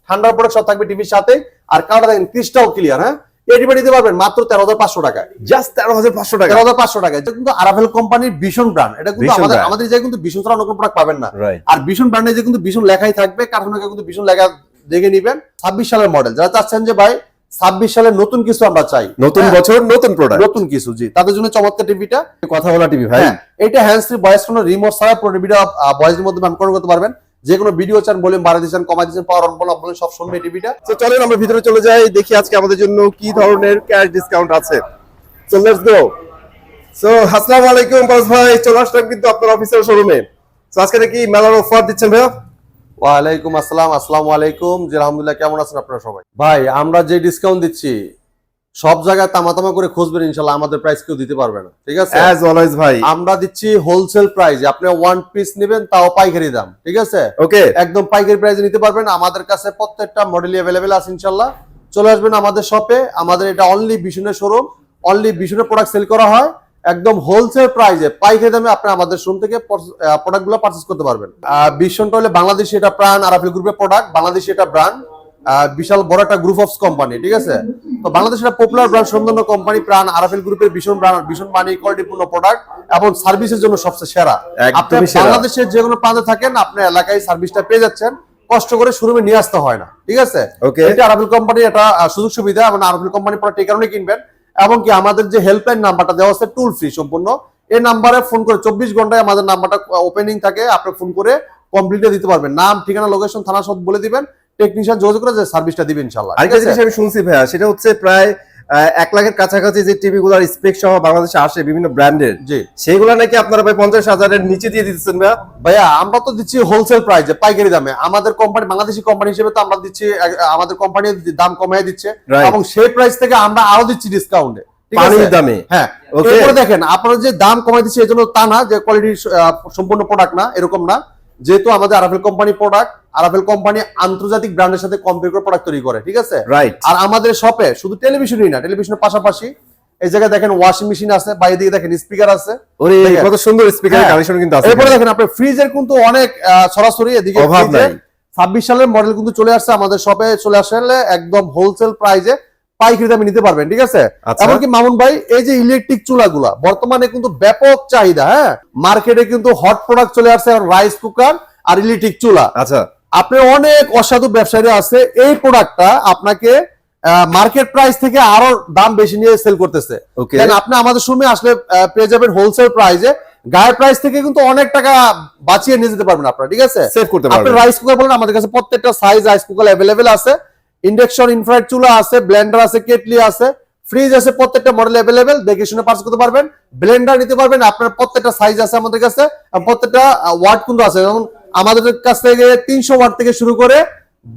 ঠান্ডার প্রোডাক্ট সব থাকবে টিভির সাথে। আর কালারটা দেখেন ক্রিস্টাল ক্লিয়ার। হ্যাঁ, এই টিভি নিতে পারবেন মাত্র 13,500 টাকায়। জাস্ট 13,500 টাকা। 13,500 টাকায়। এটা কিন্তু আরাভেল কোম্পানির ভীষণ ব্র্যান্ড। এটা কিন্তু আমাদের যে কিন্তু ভীষণ ছাড়া অন্য কোনো প্রোডাক্ট পাবেন না। আর ভীষণ ব্র্যান্ডে যে কিন্তু ভীষণ লেখাই থাকবে, কারখানা কিন্তু ভীষণ লেখা দেখে নিবেন। 26 সালের মডেল, যারা চাচ্ছেন যে ভাই 26 সালের নতুন কিছু আমরা চাই, নতুন বছর নতুন প্রোডাক্ট, নতুন কিছু, জি, তাদের জন্য চমৎকার টিভিটা। কথা বলা টিভি ভাই। এটা হ্যান্ডস ফ্রি, ভয়েস কোনো রিমোট ছাড়া পুরো টিভিটা ভয়েসের মধ্যে কন্ট্রোল করতে পারবেন। যে কোনো ভিডিও চান, বলেন বাড়াই দিচ্ছেন, কমাই দিচ্ছেন, পাওয়ার অন বলেন, সব শুনবে টিভিটা। তো চলেন আমরা ভিতরে চলে যাই, দেখি আজকে আমাদের জন্য কি ধরনের ক্যাশ ডিসকাউন্ট আছে। So let's go. সো আসসালামু আলাইকুম পারস ভাই, চলে আসলাম কিন্তু আপনার অফিসের শোরুমে। সো আজকে নাকি মেলার অফার দিচ্ছেন ভাইয়া? ওয়ালাইকুম আসসালাম, আসসালামু আলাইকুম। জি আলহামদুলিল্লাহ, কেমন আছেন আপনারা সবাই? ভাই আমরা যে ডিসকাউন্ট দিচ্ছি সব জায়গায় তামাতামা করে খুঁজবেন, ইনশাআল্লাহ আমাদের প্রাইস কেউ দিতে পারবে না, ঠিক আছে? অ্যাজ অলওয়েজ ভাই আমরা দিচ্ছি হোলসেল প্রাইস। আপনি ওয়ান পিস নেবেন তাও পাইকারি দাম, ঠিক আছে? ওকে, একদম পাইকারি প্রাইসে নিতে পারবেন। আমাদের কাছে প্রত্যেকটা মডেলই अवेलेबल আছে ইনশাআল্লাহ। চলে আসবেন আমাদের শপে। আমাদের এটা অনলি বিশনের শোরুম, অনলি বিশনের প্রোডাক্ট সেল করা হয়। একদম হোলসেল প্রাইসে পাইকারি দামে আপনি আমাদের শোরুম থেকে প্রোডাক্টগুলো পারচেজ করতে পারবেন। বিশনটা হলে বাংলাদেশি, এটা প্রাণ আরাফেল গ্রুপের প্রোডাক্ট, বাংলাদেশি এটা ব্র্যান্ড, বিশাল বড় একটা গ্রুপ অফ কোম্পানি, ঠিক আছে? তো বাংলাদেশের পপুলার ব্র্যান্ড সুন্দর কোম্পানি প্রাণ আরাফেল গ্রুপের ভীষণ ব্র্যান্ড, ভীষণ মানি কোয়ালিটিপূর্ণ প্রোডাক্ট এবং সার্ভিসের জন্য সবচেয়ে সেরা। আপনি বাংলাদেশের যে কোনো প্রান্তে থাকেন, আপনার এলাকায় সার্ভিসটা পেয়ে যাচ্ছেন, কষ্ট করে শোরুমে নিয়ে আসতে হয় না, ঠিক আছে? এটা আরাফেল কোম্পানি, এটা সুযোগ সুবিধা। এবং আরাফেল কোম্পানি প্রোডাক্ট এই কারণে কিনবেন। এবং কি আমাদের যে হেল্পলাইন নাম্বারটা দেওয়া আছে টুল ফ্রি সম্পূর্ণ, এই নাম্বারে ফোন করে 24 ঘন্টায় আমাদের নাম্বারটা ওপেনিং থাকে, আপনি ফোন করে কমপ্লিটলি দিতে পারবেন। নাম, ঠিকানা, লোকেশন, থানা সব বলে দিবেন, টেকনিশিয়ান যোগাযোগ করে যে সার্ভিসটা দিবেন ইনশাআল্লাহ। আরেকটা জিনিস আমি শুনছি ভাইয়া, সেটা হচ্ছে প্রায় 1 লাখের কাছাকাছি যে টিভি গুলোর স্পেক সহ বাংলাদেশে আসে বিভিন্ন ব্র্যান্ডের, জি, সেগুলো নাকি আপনারা ভাই 50,000 এর নিচে দিয়ে দিতেছেন ভাইয়া? ভাইয়া আমরা তো দিচ্ছি হোলসেল প্রাইসে, পাইকারি দামে। আমাদের কোম্পানি বাংলাদেশি কোম্পানি হিসেবে তো আমরা দিচ্ছি, আমাদের কোম্পানি দাম কমিয়ে দিচ্ছে এবং সেই প্রাইস থেকে আমরা আরো দিচ্ছি ডিসকাউন্টে, পানির দামে। হ্যাঁ, এরপরে দেখেন আপনারা যে দাম কমাই দিচ্ছি এজন্য তা না যে কোয়ালিটি সম্পূর্ণ প্রোডাক্ট না, এরকম না। যেহেতু আমাদের আরাফেল কোম্পানি প্রোডাক্ট, আরাফেল কোম্পানি আন্তর্জাতিক ব্র্যান্ডের সাথে কম্পেয়ার করে প্রোডাক্ট তৈরি করে, ঠিক আছে? রাইট। আর আমাদের শপে শুধু টেলিভিশনই না, টেলিভিশনের পাশাপাশি এই জায়গায় দেখেন ওয়াশিং মেশিন আছে, বাইরে দিকে দেখেন স্পিকার আছে। ওরে কত সুন্দর স্পিকারের কালেকশন কিন্তু আছে। এরপরে দেখেন আপনার ফ্রিজের কিন্তু অনেক সরাসরি এদিকে 26 সালের মডেল কিন্তু চলে আসছে আমাদের শপে। চলে আসলে একদম হোলসেল প্রাইসে পাইকারি দামে নিতে পারবেন, ঠিক আছে? এমনকি মামুন ভাই এই যে ইলেকট্রিক চুলাগুলা বর্তমানে কিন্তু ব্যাপক চাহিদা। হ্যাঁ, মার্কেটে কিন্তু হট প্রোডাক্ট চলে আসছে, রাইস কুকার আর ইলেকট্রিক চুলা। আচ্ছা, আপনি অনেক অসাধু ব্যবসায়ী আছে, এই প্রোডাক্টটা আপনাকে মার্কেট প্রাইস থেকে আরো দাম বেশি নিয়ে সেল করতেছে। আপনি আমাদের শোরুমে আসলে পেয়ে যাবেন হোলসেল প্রাইসে, গায়ের প্রাইস থেকে কিন্তু অনেক টাকা বাঁচিয়ে নিয়ে যেতে পারবেন আপনারা, ঠিক আছে? সেভ করতে পারবেন। আপনি রাইস কুকার বলেন, আমাদের কাছে প্রত্যেকটা সাইজ রাইস কুকার अवेलेबल আছে। ইন্ডাকশন, ইনফ্রারেড চুলা আছে, ব্লেন্ডার আছে, কেটলি আছে, ফ্রিজ আছে, প্রত্যেকটা মডেল अवेलेबल। দেখে শুনে পারচেজ করতে পারবেন। ব্লেন্ডার নিতে পারবেন, আপনার প্রত্যেকটা সাইজ আছে আমাদের কাছে, প্রত্যেকটা ওয়াট কিন্তু আছে। যেমন আমাদের কাছ থেকে 300 ওয়াট থেকে শুরু করে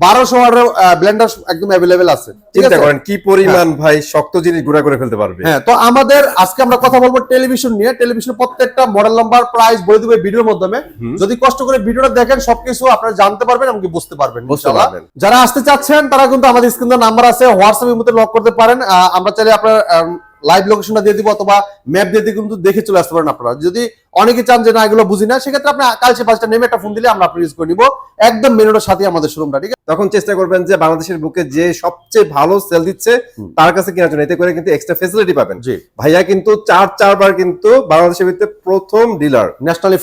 1200 ওয়াটের ব্লেন্ডার একদম अवेलेबल আছে। চিন্তা করেন কি পরিমাণ ভাই শক্ত জিনিস গুঁড়া করে ফেলতে পারবে। হ্যাঁ, তো আমাদের আজকে আমরা কথা বলবো টেলিভিশন নিয়ে। টেলিভিশনের প্রত্যেকটা মডেল নাম্বার, প্রাইস বলে দেব ভিডিওর মাধ্যমে। যদি কষ্ট করে ভিডিওটা দেখেন সবকিছু আপনারা জানতে পারবেন এবং বুঝতে পারবেন ইনশাআল্লাহ। যারা আসতে চাচ্ছেন তারা কিন্তু আমাদের স্ক্রিনে নাম্বার আছে, হোয়াটসঅ্যাপের মধ্যে লক করতে পারেন। আমরা চাইলে আপনার লাইভ লোকেশনটা দিয়ে দিব অথবা ম্যাপ দিয়ে দিয়ে কিন্তু দেখে চলে আসতে পারেন আপনারা। যদি অনেকে চান যে না এগুলো বুঝি না, সেক্ষেত্রে আপনি কালচে পাঁচটা নেমে একটা ফোন দিলে আমরা আপনার ইউজ করে নিব একদম মেনুটার সাথে আমাদের শোরুমটা, ঠিক আছে? তখন চেষ্টা করবেন যে বাংলাদেশের বুকে যে সবচেয়ে ভালো সেল দিচ্ছে তার কাছে কেনার জন্য, এতে করে কিন্তু এক্সট্রা ফ্যাসিলিটি পাবেন। জি ভাইয়া কিন্তু 4বার কিন্তু বাংলাদেশের ভিতরে প্রথম dealer, nationally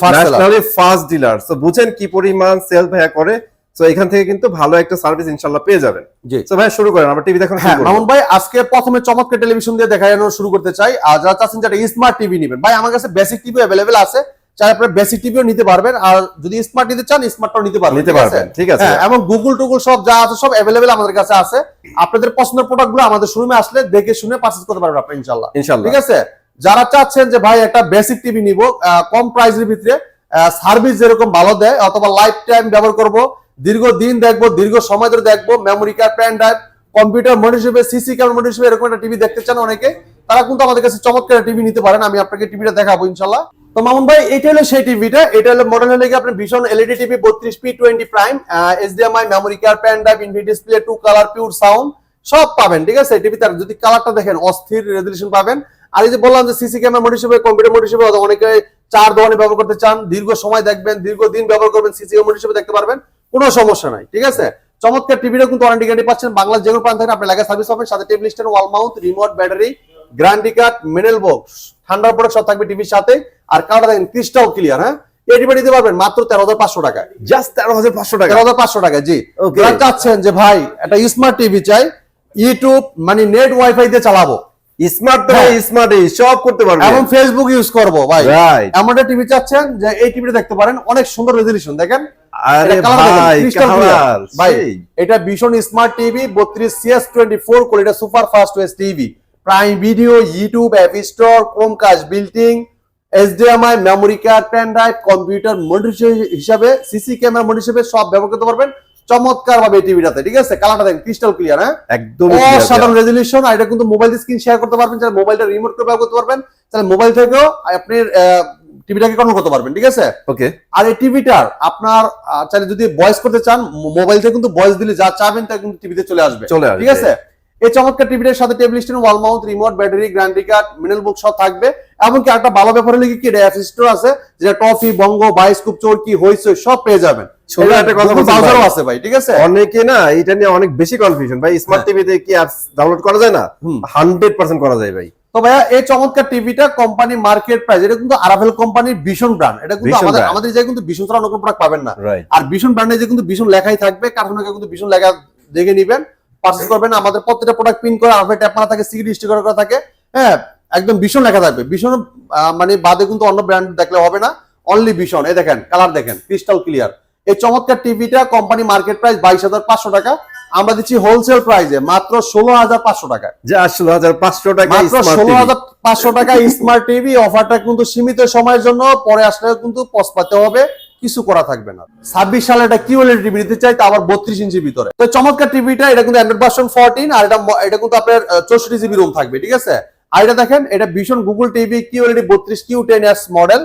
first dealer. So বুঝেন কি পরিমাণ সেল ভাইয়া করে। সো এখান থেকে কিন্তু ভালো একটা সার্ভিস ইনশাআল্লাহ পেয়ে যাবেন। জি, সো ভাই শুরু করেন, আমরা টিভি দেখানো শুরু করব। মামুন ভাই আজকে প্রথমে চমৎকার টেলিভিশন দিয়ে দেখানো শুরু করতে চাই। আর যারা চাচ্ছেন যে স্মার্ট টিভি নেবেন, ভাই আমার কাছে বেসিক টিভি अवेलेबल আছে, চাই আপনারা বেসিক টিভিও নিতে পারবেন। আর যদি স্মার্ট নিতে চান স্মার্টটাও নিতে পারবেন, ঠিক আছে? এবং গুগল টুগল সব যা আছে সব अवेलेबल আমাদের কাছে আছে। আপনাদের পছন্দের প্রোডাক্টগুলো আমাদের শোরুমে আসলে দেখে শুনে পারচেজ করতে পারবেন আপনি ইনশাআল্লাহ, ঠিক আছে? যারা চাচ্ছেন যে ভাই একটা বেসিক টিভি নিব কম প্রাইসের ভিতরে, সার্ভিস যেরকম ভালো দেয় অথবা লাইফ টাইম ব্যবহার করব, দীর্ঘদিন দেখবো, দীর্ঘ সময় ধরে দেখবো, memory card, pen drive, computer monitor হিসেবে, সিসি ক্যামেরা মনিটর হিসেবে এরকম একটা টিভি দেখতে চান অনেকে, তারা কিন্তু আমাদের কাছে চমৎকার টিভি নিতে পারেন। আমি আপনাকে টিভিটা দেখাবো ইনশাআল্লাহ। তো মামুন ভাই এটা হলো সেই টিভিটা। এটা হলো মডেল হলে আপনি ভীষণ LED TV 32p20 prime, HDMI, memory card, pen drive, infinity display, 2 colour, pure sound সব পাবেন, ঠিক আছে? টিভিতে যদি কালারটা দেখেন অস্থির রেজোলিউশন পাবেন। আর এই যে বললাম যে সিসি ক্যামেরা মনিটর হিসেবে, কম্পিউটার মনিটর হিসেবে অনেকে 4 ধরনের ব্যবহার করতে চান, দীর্ঘ সময় দেখবেন, দীর্ঘদিন ব্যবহার করবেন, সিসি ক্যামেরা মনিটর হিসেবে দেখতে পারবেন, কোনো সমস্যা নাই, ঠিক আছে? চমৎকার টিভিটা কিন্তু ওয়ারেন্টি গ্যারান্টি পাচ্ছেন, বাংলাদেশ যে কোনো প্রান্ত থেকে আপনি লাগায় সার্ভিস পাবেন, সাথে table stand, wall mount, remote, battery, guarantee card, manual box, ঠান্ডার প্রোডাক্ট সব থাকবে টিভির সাথে। আর কার্ডটা দেখেন ক্রিস্টাল ক্লিয়ার। হ্যাঁ, এই টিভি দিতে পারবেন মাত্র 13,500 টাকায়, জাস্ট 13,500 টাকা। 13,500 টাকা। জি, যারা চাচ্ছেন যে ভাই একটা স্মার্ট টিভি চাই, ইউটিউব মানে নেট ওয়াইফাই দিয়ে চালাবো, স্মার্ট তো স্মার্ট সব করতে পারবেন এবং ফেসবুক ইউজ করবো ভাই, এমন একটা টিভি চাচ্ছেন যে এই টিভিটা দেখতে পারেন, অনেক সুন্দর রেজলিউশন দেখেন। আরে ভাই কালার ভাই এটা ভীষণ smart TV, 32CS24 quality super fast OS TV, prime video, YouTube, app store, Chromecast, built in, HDMI, memory card, pen drive, computer monitor হিসাবে, সিসি ক্যামেরা মনিটর হিসাবে সব ব্যবহার করতে পারবেন চমৎকার ভাবে এই টিভিটাতে। ঠিক আছে, কালারটা দেখেন ক্রিস্টাল ক্লিয়ার। হ্যাঁ, একদম অসাধারণ রেজলিউশন। আর এটা কিন্তু মোবাইল স্ক্রিন শেয়ার করতে পারবেন, যারা মোবাইলটা রিমোট করে ব্যবহার করতে পারবেন, তাহলে মোবাইল থেকেও আপনি টিভিটাকে কন্ট্রোল করতে পারবেন। ঠিক আছে, ওকে। আর এই টিভিটার আপনার চাইলে যদি ভয়েস করতে চান, মোবাইল থেকে কিন্তু ভয়েস দিলে যা চাবেন তা কিন্তু টিভিতে চলে আসবে। ঠিক আছে, এই চমৎকার টিভিটার সাথে table stand, wall mount, remote, battery, guarantee card, manual book সব থাকবে। এমনকি একটা ভালো ব্যাপার হলে কি অ্যাপ স্টোর আছে, যেটা টফি, বঙ্গ, বায়োস্কোপ, চরকি, হইচই সব পেয়ে যাবেন। আছে ভাই। ঠিক আছে, অনেকে না এটা নিয়ে অনেক বেশি কনফিউশন ভাই, স্মার্ট টিভিতে কি অ্যাপস ডাউনলোড করা যায় না? 100% করা যায় ভাই। তো ভাইয়া এই চমৎকার টিভিটা কোম্পানি মার্কেট প্রাইস, এটা কিন্তু আরাভেল কোম্পানির ভীষণ ব্র্যান্ড, এটা কিন্তু আমাদের যে কিন্তু ভীষণ ছাড়া অন্য কোনো প্রোডাক্ট পাবেন না। আর ভীষণ ব্র্যান্ডে যে কিন্তু ভীষণ লেখাই থাকবে, কার্টুনে কিন্তু ভীষণ লেখা দেখে নিবেন, পারচেজ করবেন। আমাদের প্রত্যেকটা প্রোডাক্ট পিন করে আরাভেল ট্যাপ মারা থাকে, সিগি স্টিকার করা থাকে। হ্যাঁ, একদম ভীষণ লেখা থাকবে, ভীষণ মানে বাদে কিন্তু অন্য ব্র্যান্ড দেখলে হবে না, অনলি ভীষণ। এই দেখেন কালার দেখেন ক্রিস্টাল ক্লিয়ার। এই চমৎকার টিভিটা কোম্পানি মার্কেট প্রাইস 22,500 টাকা, আমরা দিচ্ছি হোলসেল প্রাইসে মাত্র 16,500 টাকা। যা 16,500 টাকা, মাত্র 16,500 টাকা স্মার্ট টিভি। অফারটা কিন্তু সীমিত সময়ের জন্য, পরে আসলে কিন্তু পস্তাতে হবে, কিছু করা থাকবে না। 26 সালে এটা কিউএলইডি টিভি নিতে চাই, তা আবার 32 ইঞ্চির ভিতরে। তো চমৎকার টিভিটা, এটা কিন্তু অ্যান্ড্রয়েড ভার্সন 14, আর এটা কিন্তু আপনার 64 জিবি রুম থাকবে। ঠিক আছে, আর এটা দেখেন, এটা ভীষণ Google TV QLED 32Q10S model.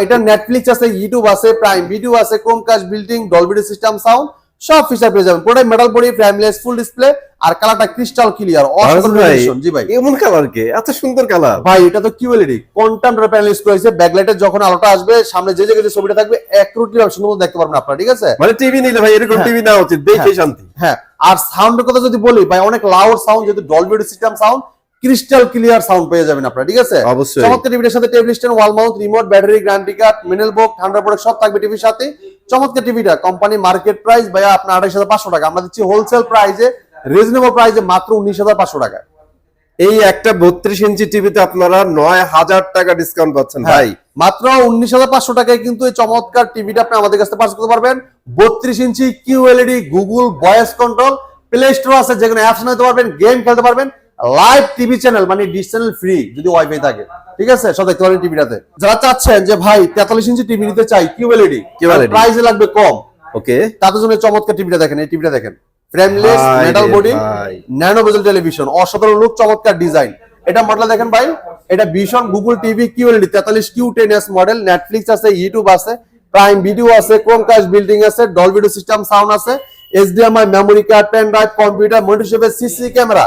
এটা নেটফ্লিক্স আছে, ইউটিউব আছে, প্রাইম ভিডিও আছে, Chromecast, built in, Dolby system sound সব ফিচার পেয়ে যাবেন। পুরো metal body, frameless, full display, আর কালারটা ক্রিস্টাল ক্লিয়ার। জি ভাই, এমন কালার কে এত সুন্দর কালার ভাই, এটা তো কিউএলইডি কোয়ান্টাম প্যানেল ইউজ করেছে। ব্যাকলাইটের যখন আলোটা আসবে সামনে, যে জায়গায় যে ছবিটা থাকবে অ্যাকুরেটলি সুন্দর দেখতে পারবেন আপনারা। ঠিক আছে, মানে টিভি নিলে ভাই এরকম টিভি নেওয়া উচিত, দেখে শান্তি। হ্যাঁ, আর সাউন্ডের কথা যদি বলি ভাই, অনেক লাউড সাউন্ড, যেহেতু Dolby system sound, crystal clear sound পেয়ে যাবেন আপনারা। ঠিক আছে, অবশ্যই। চমৎকার টিভির সাথে table stand, wall mount, remote, battery, guarantee card, manual box, ঠান্ডা প্রোডাক্ট সব থাকবে টিভির সাথে। চমৎকার টিভিটা কোম্পানি মার্কেট প্রাইস ভাইয়া আপনার 28,500 টাকা, আমরা দিচ্ছি হোলসেল প্রাইসে, রিজনেবল প্রাইসে মাত্র 19,500 টাকা। এই একটা 32 ইঞ্চি টিভিতে আপনারা 9,000 টাকা ডিসকাউন্ট পাচ্ছেন ভাই। মাত্র 19,500 টাকায় কিন্তু এই চমৎকার টিভিটা আপনি আমাদের কাছে পারচেজ করতে পারবেন। 32 inch QLED, Google voice control, play store আছে, যেখানে অ্যাপস নিতে পারবেন, গেম খেলতে পারবেন, লাইভ টিভি চ্যানেল মানে ডিশ চ্যানেল ফ্রি যদি ওয়াইফাই থাকে। ঠিক আছে, সব দেখতে পারবেন টিভিটাতে। যারা চাচ্ছেন যে ভাই 43 ইঞ্চি টিভি নিতে চাই কিউএলইডি, প্রাইসে লাগবে কম, ওকে, তাদের জন্য চমৎকার টিভিটা দেখেন। এই টিভিটা দেখেন, frameless, metal body, nano bezel television, অসাধারণ লুক, চমৎকার ডিজাইন। এটা মডেল দেখেন ভাই, এটা ভীষণ Google TV QLED 43Q10S model. Netflix আছে, ইউটিউব আছে, প্রাইম ভিডিও আছে, ক্রোমকাস্ট, বিল্ডিং আছে, ডলবি সিস্টেম সাউন্ড আছে, HDMI, memory card, pen drive, computer monitor হিসেবে, সিসি ক্যামেরা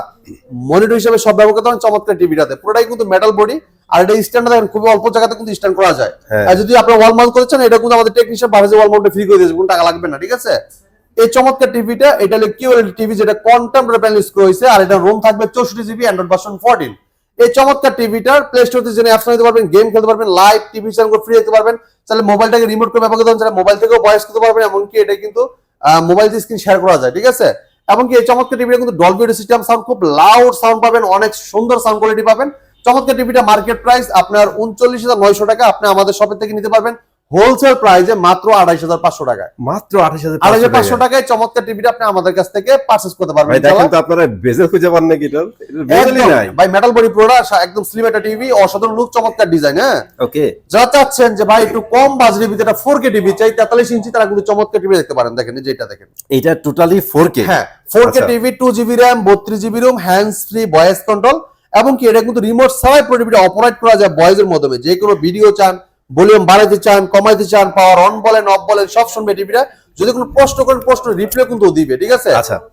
মনিটর হিসেবে সব ব্যবহার করতে পারেন চমৎকার টিভিটাতে। পুরোটাই কিন্তু মেটাল বডি, আর এটা স্ট্যান্ড দেখেন খুব অল্প জায়গাতে কিন্তু স্ট্যান্ড করা যায়। আর যদি আপনি ওয়াল মাউন্ট করতে চান, এটা কিন্তু আমাদের টেকনিশিয়ান ভাবে ওয়াল মাউন্টে ফ্রি করে দিয়েছে, কোনো টাকা লাগবে না। ঠিক আছে, এই চমৎকার টিভিটা, এটা হলো কিউএলইডি টিভি, যেটা কোয়ান্টাম প্যানেল ইউজ করা হয়েছে, আর এটা রুম থাকবে 64 জিবি, অ্যান্ড্রয়েড ভার্সন 14। এই চমৎকার টিভিটার প্লে স্টোর থেকে জেনে অ্যাপস নিতে পারবেন, গেম খেলতে পারবেন, লাইভ টিভি চ্যানেল ফ্রি দেখতে পারবেন, তাহলে মোবাইলটাকে রিমোট করে ব্যবহার করতে পারবেন, তাহলে মোবাইল থেকেও ভয়েস করতে পারবেন, এমনকি এটা কিন্তু মোবাইল দিয়ে স্ক্রিন শেয়ার করা যায়। ঠিক আছে, এমনকি এই চমৎকার টিভিটা কিন্তু ডলবি সিস্টেম সাউন্ড, খুব লাউড সাউন্ড পাবেন, অনেক সুন্দর সাউন্ড কোয়ালিটি পাবেন। চমৎকার টিভিটা মার্কেট প্রাইস আপনার 39,900 টাকা, আপনি আমাদের শপের থেকে নিতে পারবেন হোলসেল প্রাইসে মাত্র 28,500 টাকায়। মাত্র 28,500 টাকায় চমৎকার টিভিটা আপনি আমাদের কাছ থেকে পারচেজ করতে পারবেন। দেখেন তো আপনারা বেজেল খুঁজে পান নাকি? এটা বেজেলই নাই ভাই, মেটাল বডি প্রোডাক্ট, একদম স্লিম একটা টিভি, অসাধারণ লুক, চমৎকার ডিজাইন। হ্যাঁ, ওকে, যারা চাচ্ছেন যে ভাই একটু কম বাজেটের ভিতরে 4K টিভি চাই 43 ইঞ্চি, তারা কিন্তু চমৎকার টিভি দেখতে পারেন। দেখেন যেটা দেখেন, এটা টোটালি 4K। হ্যাঁ, 4K TV, 2GB RAM, 32GB room, hands free voice control, এবং কি এটা কিন্তু রিমোট ছাড়াই পুরো টিভিটা অপারেট করা যায় ভয়েসের মাধ্যমে। যে কোনো ভিডিও চান, ভলিউম বাড়াইতে চান, কমাইতে চান, পাওয়ার অন বলেন, অফ বলেন, সব শুনবে টিভিটা। যদি কোনো প্রশ্ন করেন, প্রশ্ন রিপ্লাই কিন্তু দিবে। ঠিক আছে,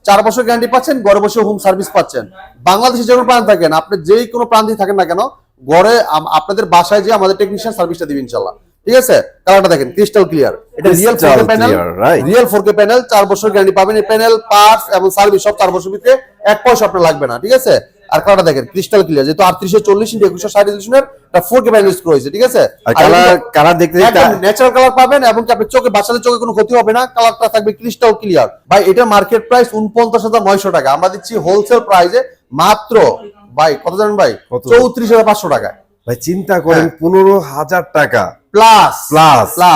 4 বছর গ্যারান্টি পাচ্ছেন, ঘরে বসে হোম সার্ভিস পাচ্ছেন। বাংলাদেশে যে কোনো প্রান্ত থাকেন, আপনি যেই কোনো প্রান্তে থাকেন না কেন, ঘরে আপনাদের বাসায় যে আমাদের টেকনিশিয়ান সার্ভিসটা দিবেন ইনশাআল্লাহ। ঠিক আছে, কালারটা দেখেন ক্রিস্টাল ক্লিয়ার, এটা real 4K panel, real 4K panel, 4 বছর গ্যারান্টি পাবেন। এই প্যানেল পার্টস এবং সার্ভিস সব 4 বছর ভিতরে 1 পয়সা আপনার লাগবে না, ঠিক আছে। আর কালারটা দেখেন ক্রিস্টাল ক্লিয়ার, যেহেতু 3840 ইনটু 2160 রেজোলিউশনের এটা 4K প্যানেল ইউজ করা হয়েছে, ঠিক আছে। আর কালার দেখতে ন্যাচারাল কালার পাবেন এবং কি আপনার চোখে, বাচ্চাদের চোখে কোনো ক্ষতি হবে না, কালারটা থাকবে ক্রিস্টাল ক্লিয়ার। ভাই এটা মার্কেট প্রাইস 49,900 টাকা, আমরা দিচ্ছি হোলসেল প্রাইসে মাত্র ভাই কত জানেন ভাই, 34,500 টাকা। ভাই চিন্তা করেন 15,000 টাকা প্লাস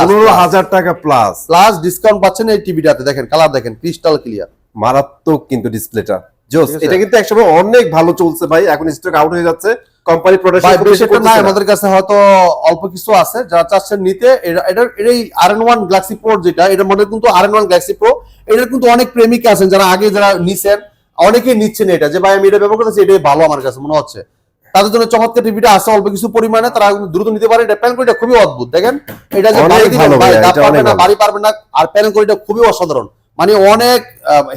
15,000 টাকা প্লাস ডিসকাউন্ট পাচ্ছেন এই টিভিটাতে। দেখেন কালার দেখেন ক্রিস্টাল ক্লিয়ার, মারাত্মক কিন্তু ডিসপ্লেটা জোস। এটা কিন্তু একসময় অনেক ভালো চলছে ভাই, এখন স্টক আউট হয়ে যাচ্ছে, কোম্পানি প্রোডাকশন নাই আমাদের কাছে, হয়তো অল্প কিছু আছে, যারা চাচ্ছেন নিতে। এই RN1 Galaxy Pro যেটা, এটা মডেল কিন্তু RN1 Galaxy Pro, এটার কিন্তু অনেক প্রেমিক আছেন যারা আগে যারা নিছেন, অনেকেই নিচ্ছেন এটা, যে ভাই আমি এটা ব্যবহার করতেছি, এটাই ভালো আমার কাছে মনে হচ্ছে। তাদের জন্য চমৎকার টিভিটা আছে অল্প কিছু পরিমাণে, তারা দ্রুত নিতে পারে। এটা প্যানেল কোয়ালিটি খুবই অদ্ভুত, দেখেন এটা যে বাড়ি দিবেন ভাই, দাপ পারবে না, বাড়ি পারবে না। আর প্যানেল কোয়ালিটি খুবই অসাধারণ, মানে অনেক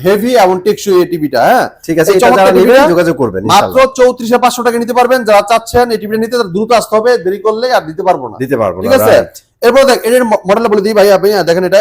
হেভি এবং টেকসই এই টিভিটা। হ্যাঁ ঠিক আছে, এটা যারা নেবেন যোগাযোগ করবেন, মাত্র 34,500 টাকা নিতে পারবেন। যারা চাচ্ছেন এই টিভিটা নিতে, তারা দ্রুত আসতে হবে, দেরি করলে আর দিতে পারবো না, ঠিক আছে। এরপর দেখ এর মডেলটা বলে দিই ভাই, আপনি দেখেন এটা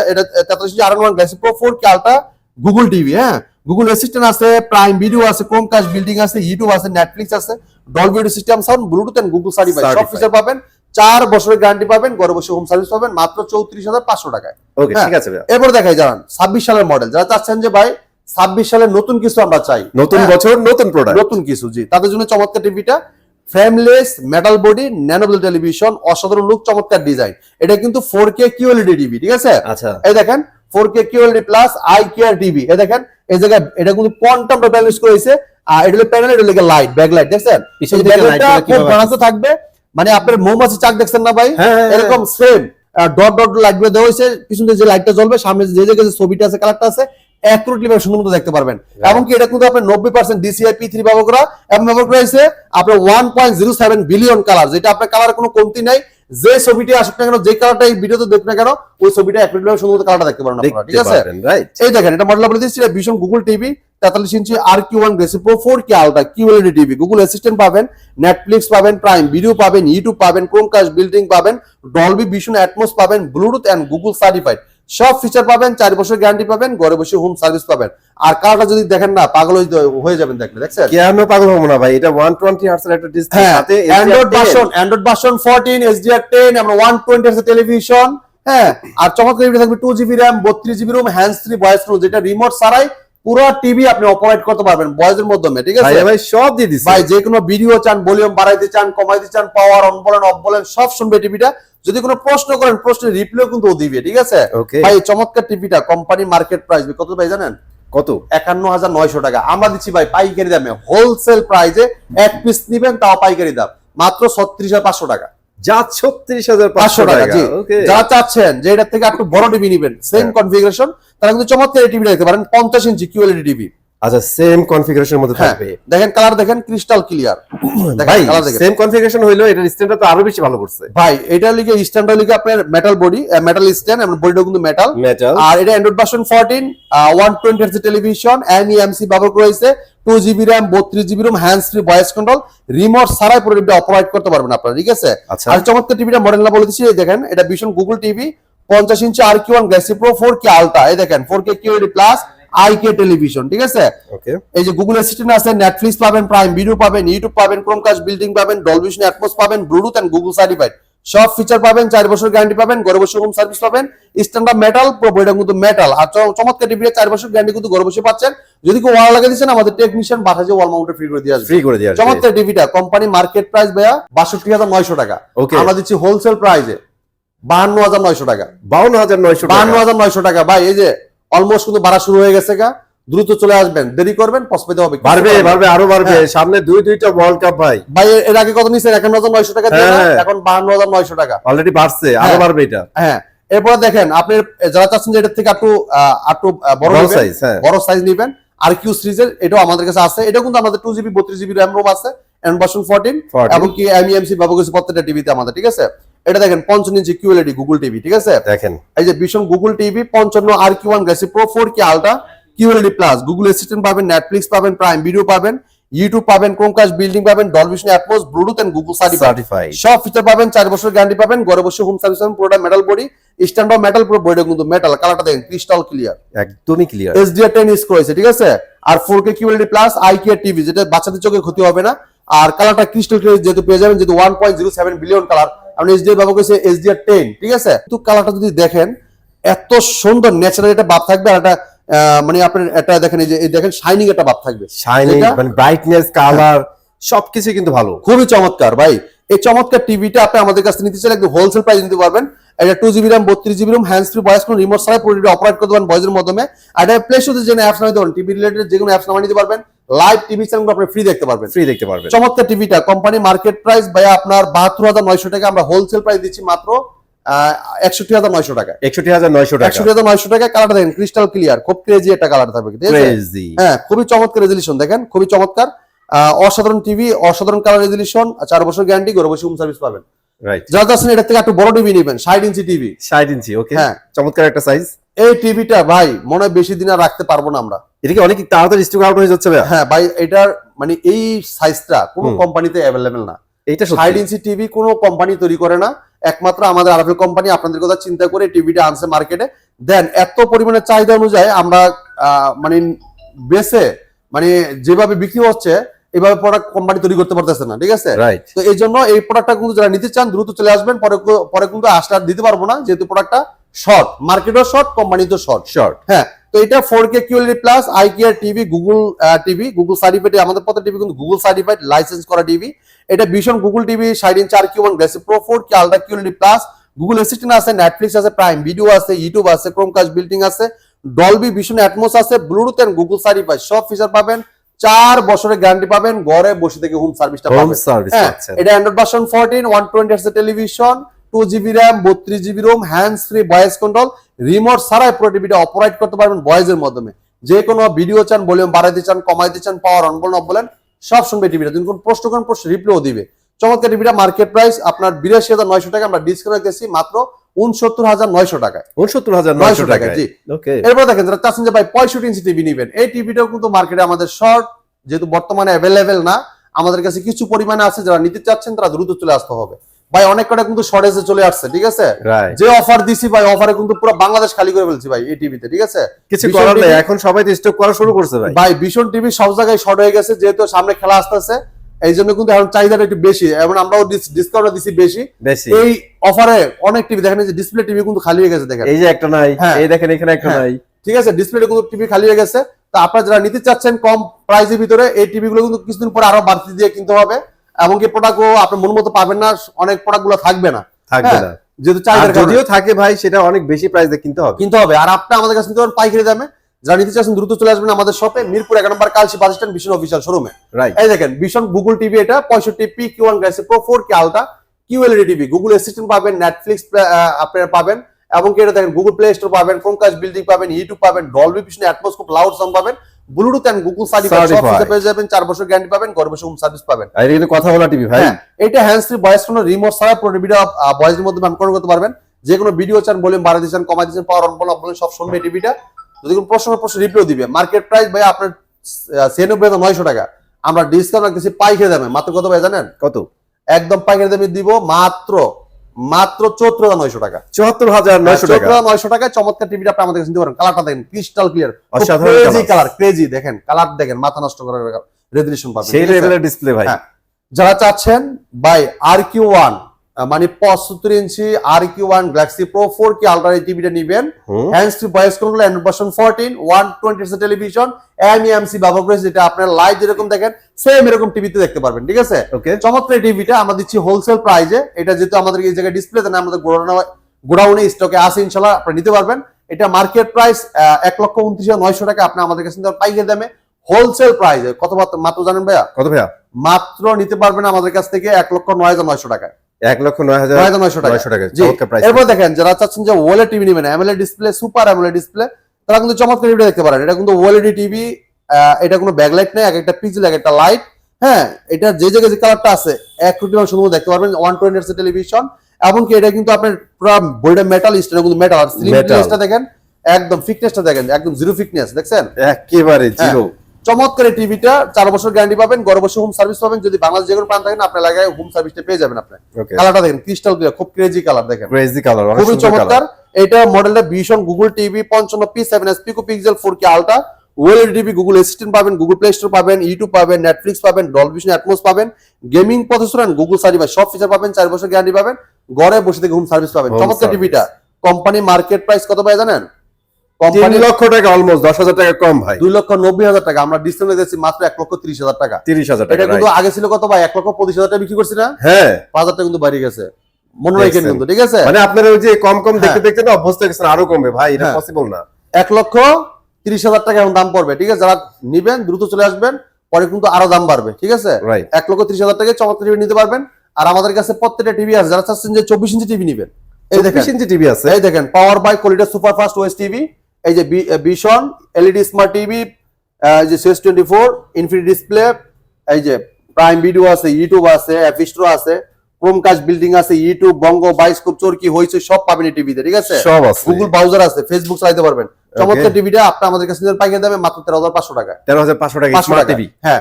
43 RN1 Galaxy Pro 4K ultra Google TV. হ্যাঁ গুগল অ্যাসিস্ট্যান্ট আছে, প্রাইম ভিডিও আছে, ক্রোমকাস্ট বিল্ডিং আছে, ইউটিউব আছে, নেটফ্লিক্স আছে, Dolby audio system, sound, bluetooth and Google certified সব ফিচার পাবেন। 4 বছরের গ্যারান্টি পাবেন, ঘরে বসে হোম সার্ভিস পাবেন মাত্র 34,500 টাকায়। ওকে ঠিক আছে ভাই। এরপর দেখাই জানান 26 সালের মডেল, যারা চাচ্ছেন যে ভাই 26 সালের নতুন কিছু আমরা চাই, নতুন বছর নতুন প্রোডাক্ট, নতুন কিছু, জি তাদের জন্য চমৎকার টিভিটা। ফ্রেমলেস মেটাল বডি ন্যানোবেল টেলিভিশন, অসাধারণ লুক, চমৎকার ডিজাইন। এটা কিন্তু 4K QLED টিভি, ঠিক আছে। আচ্ছা এই দেখেন 4K QLED plus eye care TV. এই দেখেন এই জায়গায় এটা কিন্তু কোয়ান্টাম ব্যালেন্স করেছে। আর এটা হলো প্যানেল, এটা হলো লাইট, ব্যাকলাইট, দেখছেন এই ব্যাকলাইটটা খুব বানানো থাকবে, মানে আপনার মৌমাছি চাক দেখছেন না ভাই, এরকম সেম ডট ডট লাইট গুলো দেওয়া হয়েছে। পিছনে যে লাইটটা জ্বলবে, সামনে যে জায়গায় ছবিটা আছে, কালারটা আছে, অ্যাকুরেটলি ভাবে সুন্দর মতো দেখতে পারবেন। এমনকি এটা কিন্তু আপনার 90% DCI P3 ব্যবহার করা, এবং ব্যবহার করা হয়েছে আপনার 1.07 বিলিয়ন কালার, যেটা আপনার কালার কোনো কমতি নাই। যে ছবিটি আসুক না কেন, যে কালারটা এই ভিডিওতে দেখুন না কেন, ওই ছবিটা অ্যাকুরেটলি ভাবে সুন্দর কালারটা দেখতে পারেন আপনারা, ঠিক আছে। এই দেখেন এটা মডেল বলে দিচ্ছি, ভিশন গুগল টিভি 43 ইঞ্চি RQ1 Galaxy Pro 4K ultra QLED TV. Google assistant পাবেন, নেটফ্লিক্স পাবেন, প্রাইম ভিডিও পাবেন, ইউটিউব পাবেন, ক্রোমকাস্ট বিল্ডিং পাবেন, ডলবি ভিশন অ্যাটমস পাবেন, ব্লুটুথ এন্ড গুগল সার্টিফাইড সব ফিচার পাবেন, 4 বছর গ্যারান্টি পাবেন, ঘরে বসে হোম সার্ভিস পাবেন। আর কালারটা যদি দেখেন না, পাগল হয়ে যাবেন দেখলে, দেখছেন কেন পাগল হবো না ভাই, এটা 120 হার্টজ এর একটা ডিসপ্লে, সাথে অ্যান্ড্রয়েড ভার্সন 14 HDR10, আমরা 120 হার্টজ টেলিভিশন। হ্যাঁ আর চমৎকার টিভি থাকবে 2GB RAM, 32GB room, hands free voice room, যেটা রিমোট ছাড়াই পুরো টিভি আপনি অপারেট করতে পারবেন ভয়েসের মাধ্যমে, ঠিক আছে ভাই সব দিয়ে দিছি ভাই। যে কোনো ভিডিও চান, ভলিউম বাড়াইতে চান, কমাইতে চান, পাওয়ার অন বলেন অফ বলেন, সব শুনবে টিভিটা। যদি কোনো প্রশ্ন করেন, প্রশ্নের রিপ্লাই কিন্তু ও দিবে, ঠিক আছে ভাই। চমৎকার টিভিটা কোম্পানি মার্কেট প্রাইস কত ভাই জানেন? কত? 51,900 টাকা। আমরা দিচ্ছি ভাই পাইকারি দামে, হোলসেল প্রাইসে, এক পিস নিবেন তাও পাইকারি দাম মাত্র 36,500 টাকা। যা 36,500 টাকা। যারা চাচ্ছেন যে এটা থেকে একটু বড় টিভি নিবেন, সেম কনফিগারেশন, তারা কিন্তু চমৎকার এই টিভিটা দেখতে পারেন, 50 ইঞ্চি QLED টিভি। আচ্ছা সেম কনফিগারেশনের মধ্যে থাকবে, দেখেন কালার দেখেন ক্রিস্টাল ক্লিয়ার। ভাই সেম কনফিগারেশন হইলো, এটা স্ট্যান্ডটা তো আরো বেশি ভালো করছে ভাই। এটা লিখে স্ট্যান্ডটা লিখে আপনার মেটাল বডি, মেটাল স্ট্যান্ড, এবং বডিটা কিন্তু মেটাল। আর এটা Android version 14, 120 hertz television, MEMC ব্যবহার করা হয়েছে, 2GB RAM, 32GB room, hands free voice control, remote ছাড়াই পুরো টিভিটা অপারেট করতে পারবেন আপনারা, ঠিক আছে। আর চমৎকার টিভিটা মডেলটা বলে দিচ্ছি, দেখেন এটা ভিশন গুগল টিভি 50 ইঞ্চি RQ1 Galaxy Pro 4K ultra. এই দেখেন 4K QLED plus IK television, ঠিক আছে। এই যে গুগল অ্যাসিস্ট্যান্ট আছে, নেটফ্লিক্স পাবেন, প্রাইম ভিডিও পাবেন, ইউটিউব পাবেন, ক্রোমকাস্ট বিল্ডিং পাবেন, ডলবি ভিশন অ্যাটমস পাবেন, ব্লুটুথ এন্ড গুগল সার্টিফাইড সব ফিচার পাবেন, 4 বছর গ্যারান্টি পাবেন, ঘরে বসে হোম সার্ভিস পাবেন। স্ট্যান্ডার্ড মেটাল, প্রোভাইডার কিন্তু মেটাল। আর চমৎকার টিভিটা 4 বছর গ্যারান্টি কিন্তু ঘরে বসে পাচ্ছেন। যদি কেউ ওয়াল লাগিয়ে দিচ্ছেন, আমাদের টেকনিশিয়ান বাসায় ওয়াল মাউন্টে ফ্রি করে দিয়ে আসবে। চমৎকার টিভিটা কোম্পানি মার্কেট প্রাইস ভাইয়া 62,900 টাকা, আমরা দিচ্ছি হোলসেল প্রাইসে 52,900 টাকা। 52,900 টাকা ভাই। এই যে অলমোস্ট কিন্তু বাড়া শুরু হয়ে গেছে গা, দ্রুত চলে আসবেন, দেরি করবেন পস্তাতে হবে। বাড়বে আরো বাড়বে, সামনে দুইটা ওয়ার্ল্ড কাপ ভাই। ভাই এর আগে কত নিছেন? 51,900 টাকা দিয়ে, এখন 52,900 টাকা অলরেডি বাড়ছে, আরো বাড়বে এটা। হ্যাঁ এরপর দেখেন আপনি যারা চাচ্ছেন যে এটার থেকে একটু বড় সাইজ নেবেন, RQ সিরিজের, এটাও আমাদের কাছে আছে। এটা কিন্তু আমাদের 2GB 32GB RAM রোম আছে, অ্যান্ড্রয়েড ভার্সন 14, এবং কি MEMC ব্যবহার করেছে প্রত্যেকটা টিভিতে আমাদের, ঠিক আছে। এটা দেখেন 55 ইঞ্চি QLED গুগল টিভি, ঠিক আছে। দেখেন এই যে vision Google TV 55 RQ1 Galaxy Pro 4K ultra QLED plus, Google assistant পাবেন, নেটফ্লিক্স পাবেন, প্রাইম ভিডিও পাবেন, ইউটিউব পাবেন, ক্রোমকাস্ট বিল্ডিং পাবেন, Dolby vision atmos, bluetooth and Google certified সব ফিচার পাবেন। 4 বছর গ্যারান্টি পাবেন, ঘরে বসে হোম সার্ভিস পাবেন। পুরোটা metal body, stand by metal, পুরো বডিটা কিন্তু মেটাল, কালারটা দেখেন ক্রিস্টাল ক্লিয়ার, একদমই ক্লিয়ার। HDR 10 ইউজ করেছে, ঠিক আছে। আর 4K QLED plus IKEA TV, যেটা বাচ্চাদের চোখে ক্ষতি হবে না। আর কালারটা ক্রিস্টাল ক্লিয়ার যেহেতু পেয়ে যাবেন, যেহেতু 1.07 বিলিয়ন কালার, আমরা HDR ব্যবহার করেছি HDR 10, ঠিক আছে। তো কালারটা যদি দেখেন এত সুন্দর ন্যাচারাল একটা ভাব থাকবে, আর একটা মানে আপনার এটা দেখেন, এই যে দেখেন শাইনিং একটা ভাব থাকবে, শাইনিং মানে ব্রাইটনেস, কালার সবকিছু কিন্তু ভালো, খুবই চমৎকার ভাই। এই চমৎকার টিভিটা আপনি আমাদের কাছে নিতে চাইলে একদম হোলসেল প্রাইস নিতে পারবেন। এটা 2GB RAM 32GB RAM hands free voice কোন রিমোট ছাড়াই পুরোটা অপারেট করতে পারেন ভয়েসের মাধ্যমে। আর এটা প্লে স্টোরে যে অ্যাপস নামাতে পারেন, টিভি রিলেটেড যে কোনো অ্যাপস নামিয়ে নিতে পারবেন। লাইভ টিভি চ্যানেল আপনি ফ্রি দেখতে পারবেন, চমৎকার টিভিটা কোম্পানি মার্কেট প্রাইস ভাই আপনার 72,900 টাকা, আমরা হোলসেল প্রাইস দিচ্ছি মাত্র 61,900 টাকা। 61,900 টাকা। কালারটা দেখেন ক্রিস্টাল ক্লিয়ার, খুব ক্রেজি একটা কালার থাকবে, হ্যাঁ খুবই চমৎকার রেজোলিউশন, দেখেন খুবই চমৎকার, অসাধারণ টিভি, অসাধারণ কালার রেজোলিউশন, 4 বছর গ্যারান্টি, ঘরে বসে হোম সার্ভিস পাবেন। যারা আছেন এটা থেকে একটু বড় টিভি নেবেন, 60 ইঞ্চি টিভি, 60 ইঞ্চি, ওকে, হ্যাঁ চমৎকার একটা সাইজ। এই টিভিটা ভাই মনে হয় বেশি দিন আর রাখতে পারবো না আমরা, এটা কি অনেক তাড়াতাড়ি স্টক আউট হয়ে যাচ্ছে ভাই? হ্যাঁ ভাই, এটার মানে এই সাইজটা কোনো কোম্পানিতে অ্যাভেলেবেল না। এটা 60 ইঞ্চি টিভি কোনো কোম্পানি তৈরি করে না, একমাত্র আমাদের আরএফএল কোম্পানি আপনাদের কথা চিন্তা করে টিভিটা আনছে মার্কেটে। দেন এত পরিমাণে চাহিদা অনুযায়ী আমরা মানে বেসে মানে যেভাবে বিক্রি হচ্ছে এভাবে প্রোডাক্ট কোম্পানি তৈরি করতে পারতেছে না, ঠিক আছে। তো এই জন্য এই প্রোডাক্টটা কিন্তু যারা নিতে চান দ্রুত চলে আসবেন, পরে কিন্তু আসলে আর দিতে পারবো না, যেহেতু প্রোডাক্টটা শর্ট, মার্কেটও শর্ট, কোম্পানি তো শর্ট। হ্যাঁ, তো এটা 4K QLED plus IKEA TV, Google certified, আমাদের প্রত্যেক টিভি কিন্তু গুগল সার্টিফাইড লাইসেন্স করা টিভি। এটা ভীষণ Google TV 60 inch RQ1 glassy pro 4K ultra QLED plus, Google assistant আছে, নেটফ্লিক্স আছে, প্রাইম ভিডিও আছে, ইউটিউব আছে, ক্রোমকাস্ট বিল্ডিং আছে, ডলবি ভিশন অ্যাটমস আছে, ব্লুটুথ এন্ড গুগল সার্টিফাইড সব ফিচার পাবেন। 4 বছরের গ্যারান্টি পাবেন, ঘরে বসে থেকে হোম সার্ভিসটা পাবেন। এটা Android version 14, 120 hertz television, 2GB RAM 32GB ROM, hands free voice control, remote ছাড়াই পুরো টিভিটা অপারেট করতে পারবেন ভয়েসের মাধ্যমে। যে কোনো ভিডিও চান, ভলিউম বাড়াইতে চান, কমাইতে চান, পাওয়ার অন বলেন অফ বলেন সব শুনবে টিভিটা। যদি কোন প্রশ্ন করেন প্রশ্ন রিপ্লাইও দিবে। চমৎকার টিভিটা মার্কেট প্রাইস আপনার 82,900 টাকা, আমরা ডিসকাউন্ট দিয়েছি মাত্র 69,900 টাকায়। 69,900 টাকা, জি। ওকে। এরপর দেখেন যারা চাচ্ছেন যে ভাই 65 ইঞ্চি টিভি নেবেন, এই টিভিটাও কিন্তু মার্কেটে আমাদের শর্ট, যেহেতু বর্তমানে অ্যাভেলেবেল না, আমাদের কাছে কিছু পরিমাণে আছে, যারা নিতে চাচ্ছেন তারা দ্রুত চলে আসতে হবে ভাই। অনেক কটা কিন্তু শর্টেজে চলে আসছে, ঠিক আছে। যে অফার দিছি ভাই, অফারে কিন্তু পুরো বাংলাদেশ খালি করে ফেলছি ভাই এই টিভিতে, ঠিক আছে। কিছু করার নেই, এখন সবাই তো স্টক করা শুরু করছে ভাই। ভাই ভীষণ টিভি সব জায়গায় শর্ট হয়ে গেছে, যেহেতু সামনে খেলা আসতেছে, এই জন্য কিন্তু এখন চাহিদাটা একটু বেশি, এবং আমরাও ডিসকাউন্ট দিছি বেশি। এই অফারে অনেক টিভি দেখেন, যে ডিসপ্লে টিভি কিন্তু খালি হয়ে গেছে, দেখেন এই যে একটা নাই, এই দেখেন এখানে একটা নাই, ঠিক আছে। ডিসপ্লে কিন্তু টিভি খালি হয়ে গেছে। তো আপনারা যারা নিতে চাচ্ছেন কম প্রাইসের ভিতরে, এই টিভি গুলো কিন্তু কিছুদিন পরে আরো বাড়তি দিয়ে কিনতে হবে, এমনকি প্রোডাক্টও আপনার মন মতো পাবেন না, অনেক প্রোডাক্ট গুলো থাকবে না, যেহেতু চাহিদা যদিও থাকে ভাই, সেটা অনেক বেশি প্রাইস দিয়ে কিনতে হবে। আর আপনি আমাদের কাছে নিতে পারেন পাইকারি দামে। যারা নিতে চাচ্ছেন দ্রুত চলে আসবেন আমাদের শপে, মিরপুর 1 নম্বর কালসি বাস স্ট্যান্ড, ভীষণ অফিসিয়াল শোরুমে। এই দেখেন ভীষণ গুগল টিভি, এটা 65 PQ1 glassy pro 4K ultra QLED TV, Google assistant পাবেন, নেটফ্লিক্স আপনারা পাবেন, এবং কি এটা দেখেন গুগল প্লে স্টোর পাবেন, ক্রোমকাস্ট বিল্ডিং পাবেন, ইউটিউব পাবেন, ডলবি ভিশন অ্যাটমস খুব লাউড সাউন্ড পাবেন, ব্লুটুথ এন্ড গুগল সার্টিফাইড সব ফিচার পেয়ে যাবেন, 4 বছর গ্যারান্টি পাবেন, ঘরে বসে হোম সার্ভিস পাবেন। আর এটা কিন্তু কথা বলা টিভি ভাই, এটা হ্যান্ডস ফ্রি ভয়েস কোনো রিমোট ছাড়া পুরো টিভিটা ভয়েসের মধ্যে কন্ট্রোল করতে পারবেন। যে কোনো ভিডিও চান, ভলিউম বাড়াতে চান, কমাতে চান, পাওয়ার অন বলেন অফ বলেন সব শুনবে টিভিটা। যদি কোনো প্রশ্ন রিপ্লাই দিবে। মার্কেট প্রাইস ভাই আপনার 96,900 টাকা, আমরা ডিসকাউন্ট রাখতেছি পাইকারি দামে মাত্র কত ভাই জানেন? কত? একদম পাইকারি দামে দিব মাত্র 74,900 টাকা। 74,900 টাকা চমৎকার টিভিটা আপনি আমাদের কাছে নিতে পারেন। কালারটা দেখেন ক্রিস্টাল ক্লিয়ার, অসাধারণ কালার, ক্রেজি দেখেন কালার, দেখেন মাথা নষ্ট করার রেজোলিউশন পাবেন, সেই লেভেলের ডিসপ্লে ভাই। যারা চাচ্ছেন ভাই RQ1 মানে 75 ইঞ্চি RQ1 Galaxy pro 4K ultra টিভিটা নেবেন, hands free voice control, Android version 14, 120 hertz television, MEMC ব্যবহার করেছে, যেটা আপনারা লাইভ যেরকম দেখেন সেম এরকম টিভিতে দেখতে পারবেন, ঠিক আছে। চমৎকার টিভিটা আমরা দিচ্ছি হোলসেল প্রাইজে। এটা যেহেতু আমাদের এই জায়গায় ডিসপ্লে দেন, আমাদের গোডাউনে স্টকে আছে, ইনশাআল্লাহ আপনারা নিতে পারবেন। এটা মার্কেট প্রাইস 1,29,900 টাকা, আপনি আমাদের কাছে পাইকারি দামে হোলসেল প্রাইজে। কত মাত্র জানেন ভাইয়া? কত ভাইয়া? মাত্র নিতে পারবেন আমাদের কাছ থেকে 1,09,900 টাকা। 1,09,900 টাকা। এরপর দেখেন যারা চাচ্ছেন যে ওএলইডি টিভি নেবেন, AMOLED display, super AMOLED display, তারা কিন্তু চমৎকার টিভিটা দেখতে পারেন। এটা কিন্তু ওএলইডি টিভি, এটা কোনো ব্যাকলাইট নেই, একটা পিক্সেল, একটা লাইট। হ্যাঁ, এটা যে জায়গায় যে কালারটা আছে এক কোটি শুধু দেখতে পারবেন, 120 হার্টজ টেলিভিশন, এমনকি এটা কিন্তু আপনার পুরো বডিটা মেটাল, স্টেন কিন্তু মেটাল, আর স্লিম ফিটনেসটা দেখেন, একদম ফিটনেসটা দেখেন, একদম জিরো ফিটনেস দেখছেন, একেবারে জিরো। চমৎকার টিভিটা 4 বছর গ্যারান্টি পাবেন, ঘরে বসে হোম সার্ভিস পাবেন। যদি বাংলাদেশ যে কোনো প্রান্ত থাকেন আপনার এলাকায় হোম সার্ভিসটা পেয়ে যাবেন আপনি। কালারটা দেখেন ক্রিস্টাল ক্লিয়ার, খুব ক্রেজি কালার দেখেন, ক্রেজি কালার, খুবই চমৎকার। এটা মডেলটা vision Google TV 55p7s pico pixel 4K ultra OLED TV, Google assistant পাবেন, গুগল প্লে স্টোর পাবেন, ইউটিউব পাবেন, নেটফ্লিক্স পাবেন, ডলবি ভিশন অ্যাটমস পাবেন, gaming processor and Google certified সব ফিচার পাবেন, 4 বছর গ্যারান্টি পাবেন, ঘরে বসে থেকে হোম সার্ভিস পাবেন। চমৎকার টিভিটা কোম্পানি মার্কেট প্রাইস কত ভাই জানেন? 3 লক্ষ টাকা, অলমোস্ট 10,000 টাকা কম ভাই, 2,90,000 টাকা। আমরা ডিসকাউন্ট দিয়েছি মাত্র 1,30,000 টাকা। 30,000 টাকা। এটা কিন্তু আগে ছিল কত ভাই? 1,25,000 টাকা বিক্রি করছি না? হ্যাঁ, 5,000 টাকা কিন্তু বাড়ি গেছে, মনে রাখেন কিন্তু, ঠিক আছে? মানে আপনারা ওই যে কম কম দেখতে দেখতে না অভ্যস্ত হয়ে গেছেন, আরো কমবে ভাই, এটা পসিবল না। 1,30,000 টাকা এখন দাম পড়বে, ঠিক আছে? যারা নিবেন দ্রুত চলে আসবেন, পরে কিন্তু আরো দাম বাড়বে, ঠিক আছে? 1,30,000 টাকায় চমৎকার টিভি নিতে পারবেন। আর আমাদের কাছে প্রত্যেকটা টিভি আছে, যারা চাচ্ছেন যে 24 ইঞ্চি টিভি নিবেন, এই দেখেন 24 ইঞ্চি টিভি আছে, এই দেখেন power by quality superfast OS TV, এই যে ভিশন এলইডি স্মার্ট টিভি, এই যে CS24 ইনফিনিটি ডিসপ্লে, এই যে প্রাইম ভিডিও আছে, ইউটিউব আছে, অ্যাপ স্টোর আছে, ক্রোমকাস্ট বিল্ডিং আছে, ইউটিউব, বঙ্গ, বাইস্কোপ, চরকি, হইছে সব পাবেন এই টিভিতে, ঠিক আছে? সব আছে, গুগল ব্রাউজার আছে, ফেসবুক চালাতে পারবেন। চমৎকার টিভিটা আপনি আমাদের কাছে নিতে পাইকারি দামে মাত্র 13,500 টাকা। 13,500 টাকা স্মার্ট টিভি। হ্যাঁ,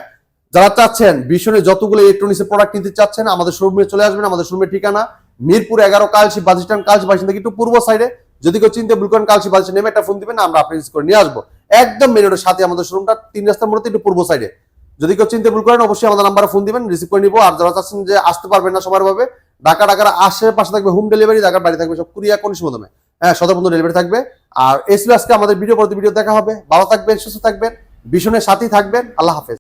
যারা চাচ্ছেন ভীষণে যতগুলো ইলেকট্রনিক্স প্রোডাক্ট কিনতে চাচ্ছেন আমাদের শোরুমে চলে আসবেন। আমাদের শোরুমের ঠিকানা মিরপুর 11 কালশি বাজিস্টান, কালশি বাসিন্দা থেকে একটু পূর্ব সাইডে। যদি কেউ চিনতে ভুল করেন কালশি বাজিস্টান নেমে একটা ফোন দিবেন, আমরা আপনি রিসিভ করে নিয়ে আসবো। একদম মেন রোডের সাথে আমাদের শোরুমটা, 3 রাস্তার মোড়ে একটু পূর্ব সাইডে। যদি কেউ চিনতে ভুল করেন অবশ্যই আমাদের নাম্বারে ফোন দিবেন, রিসিভ করে নিবো। আর যারা চাচ্ছেন যে আসতে পারবেন না সময়ের ভাবে, ঢাকার আশেপাশে থাকবে হোম ডেলিভারি, ঢাকার বাড়ি থাকবে সব কুরিয়ার কন্ডিশন মাধ্যমে, হ্যাঁ, শতপূর্ণ ডেলিভারি থাকবে। আর এসলে আজকে আমাদের ভিডিও পরবর্তী ভিডিও দেখা হবে। ভালো থাকবেন, সুস্থ থাকবেন, ভীষণের সাথেই থাকবেন। আল্লাহ হাফেজ।